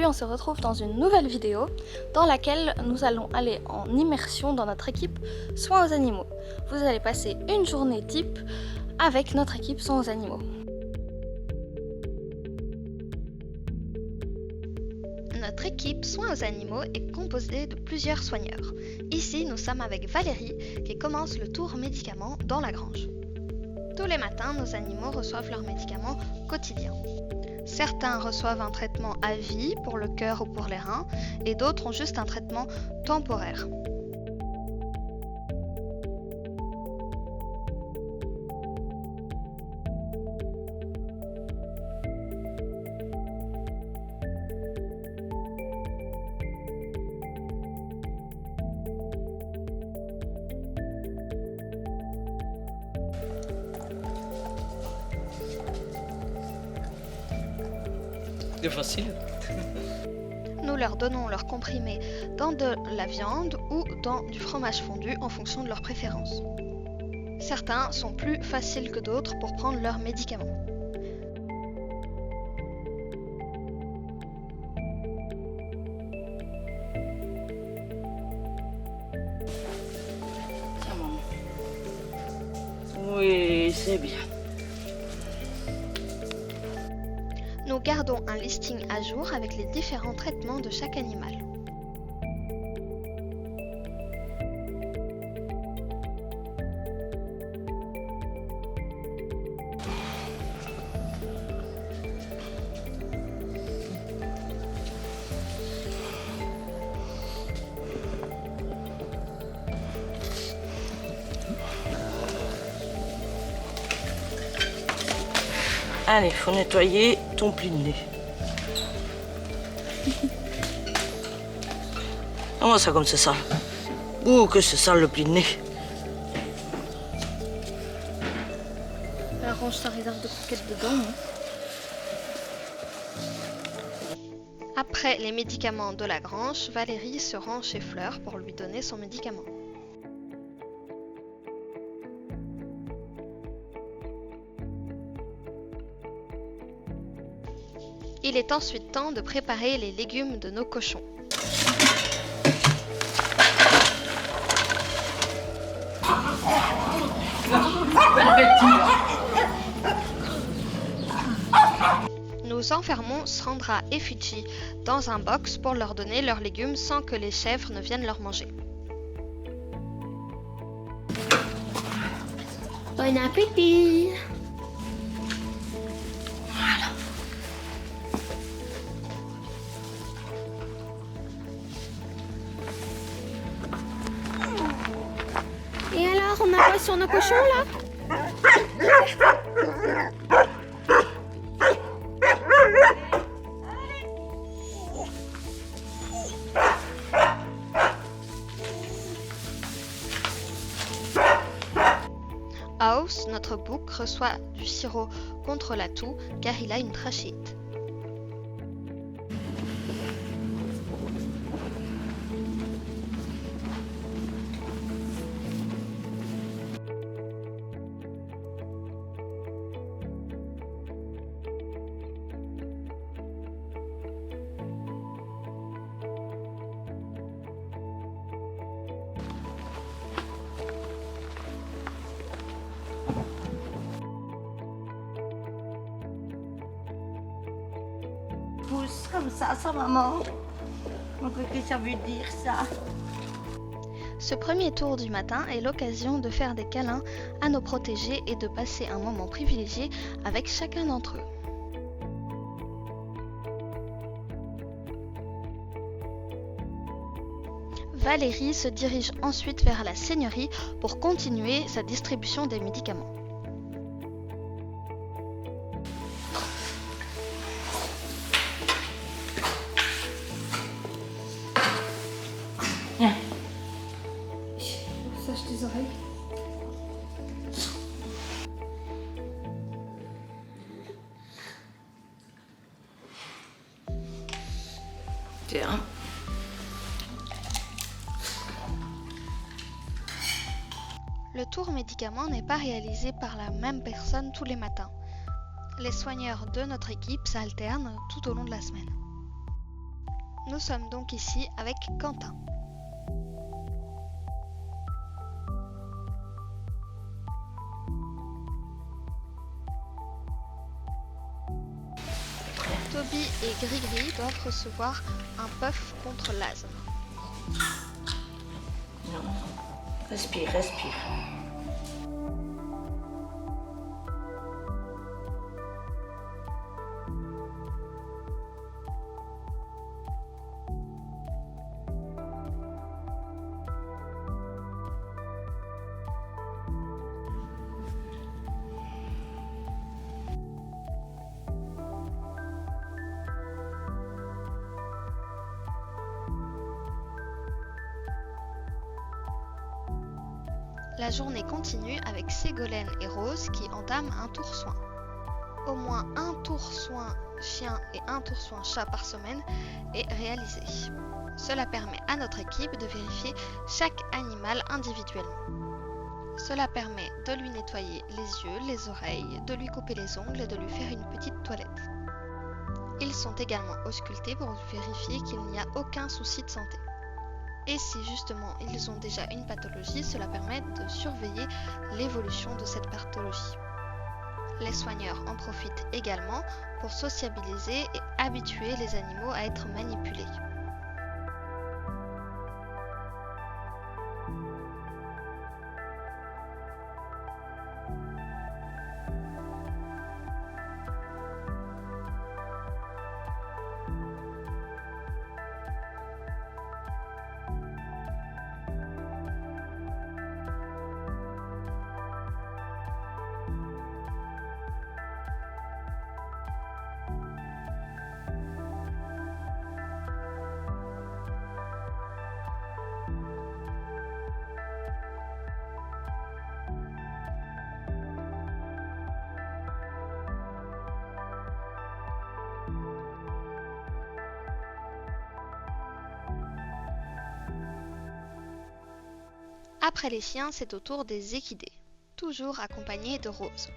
Aujourd'hui on se retrouve dans une nouvelle vidéo dans laquelle nous allons aller en immersion dans notre équipe soins aux animaux. Vous allez passer une journée type avec notre équipe soins aux animaux. Notre équipe soins aux animaux est composée de plusieurs soigneurs. Ici nous sommes avec Valérie qui commence le tour médicaments dans la grange. Tous les matins, nos animaux reçoivent leurs médicaments quotidiens. Certains reçoivent un traitement à vie pour le cœur ou pour les reins, et d'autres ont juste un traitement temporaire. C'est facile. Nous leur donnons leurs comprimés dans de la viande ou dans du fromage fondu en fonction de leurs préférences. Certains sont plus faciles que d'autres pour prendre leurs médicaments. Tiens, maman. Oui, c'est bien. Nous gardons un listing à jour avec les différents traitements de chaque animal. Allez, faut nettoyer ton pli de nez. Comment ça, comme c'est sale? Ouh, que c'est sale le pli de nez. Elle range sa réserve de croquettes dedans. Après les médicaments de la grange, Valérie se rend chez Fleur pour lui donner son médicament. Il est ensuite temps de préparer les légumes de nos cochons. Nous enfermons Sandra et Fidji dans un box pour leur donner leurs légumes sans que les chèvres ne viennent leur manger. Bon appétit! Et alors, on a quoi sur nos cochons là? House, notre bouc, reçoit du sirop contre la toux car il a une trachéite. Pousse comme ça, maman. Qu'est-ce que ça veut dire ça? Ce premier tour du matin est l'occasion de faire des câlins à nos protégés et de passer un moment privilégié avec chacun d'entre eux. Valérie se dirige ensuite vers la seigneurie pour continuer sa distribution des médicaments. Sèche tes oreilles. Tiens. Le tour médicament n'est pas réalisé par la même personne tous les matins. Les soigneurs de notre équipe s'alternent tout au long de la semaine. Nous sommes donc ici avec Quentin. Toby et Grigri doivent recevoir un puff contre l'asthme. Non. Respire, respire. La journée continue avec Ségolène et Rose qui entament un tour soin. Au moins un tour soin chien et un tour soin chat par semaine est réalisé. Cela permet à notre équipe de vérifier chaque animal individuellement. Cela permet de lui nettoyer les yeux, les oreilles, de lui couper les ongles et de lui faire une petite toilette. Ils sont également auscultés pour vérifier qu'il n'y a aucun souci de santé. Et si justement ils ont déjà une pathologie, cela permet de surveiller l'évolution de cette pathologie. Les soigneurs en profitent également pour sociabiliser et habituer les animaux à être manipulés. Après les chiens, c'est au tour des équidés, toujours accompagnés de Rose.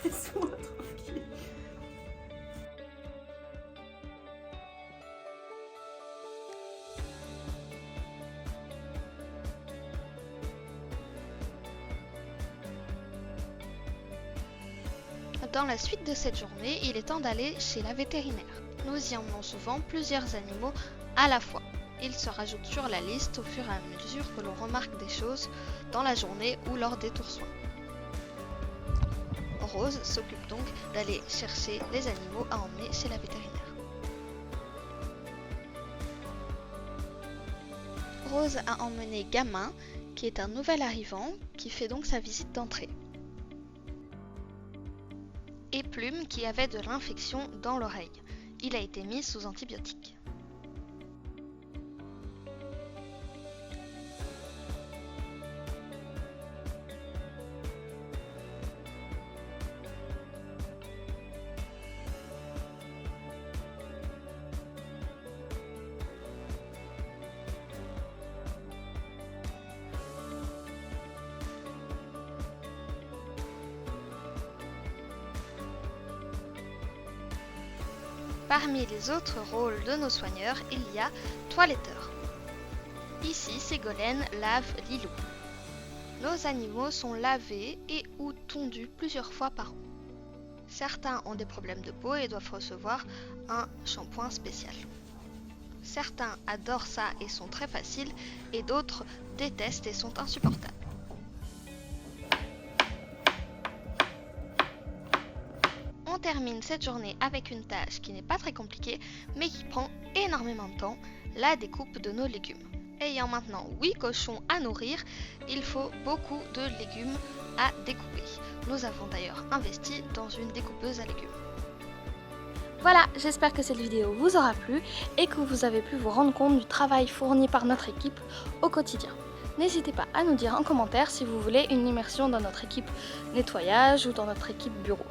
Laisse-moi tranquille. Dans la suite de cette journée, il est temps d'aller chez la vétérinaire. Nous y emmenons souvent plusieurs animaux à la fois. Ils se rajoutent sur la liste au fur et à mesure que l'on remarque des choses dans la journée ou lors des tours soins. Rose s'occupe donc d'aller chercher les animaux à emmener chez la vétérinaire. Rose a emmené Gamin, qui est un nouvel arrivant, qui fait donc sa visite d'entrée. Et Plume qui avait de l'infection dans l'oreille. Il a été mis sous antibiotiques. Parmi les autres rôles de nos soigneurs, il y a toiletteur. Ici, Ségolène lave Lilou. Nos animaux sont lavés et ou tondus plusieurs fois par an. Certains ont des problèmes de peau et doivent recevoir un shampoing spécial. Certains adorent ça et sont très faciles, et d'autres détestent et sont insupportables. On termine cette journée avec une tâche qui n'est pas très compliquée, mais qui prend énormément de temps, la découpe de nos légumes. Ayant maintenant 8 cochons à nourrir, il faut beaucoup de légumes à découper. Nous avons d'ailleurs investi dans une découpeuse à légumes. Voilà, j'espère que cette vidéo vous aura plu et que vous avez pu vous rendre compte du travail fourni par notre équipe au quotidien. N'hésitez pas à nous dire en commentaire si vous voulez une immersion dans notre équipe nettoyage ou dans notre équipe bureau.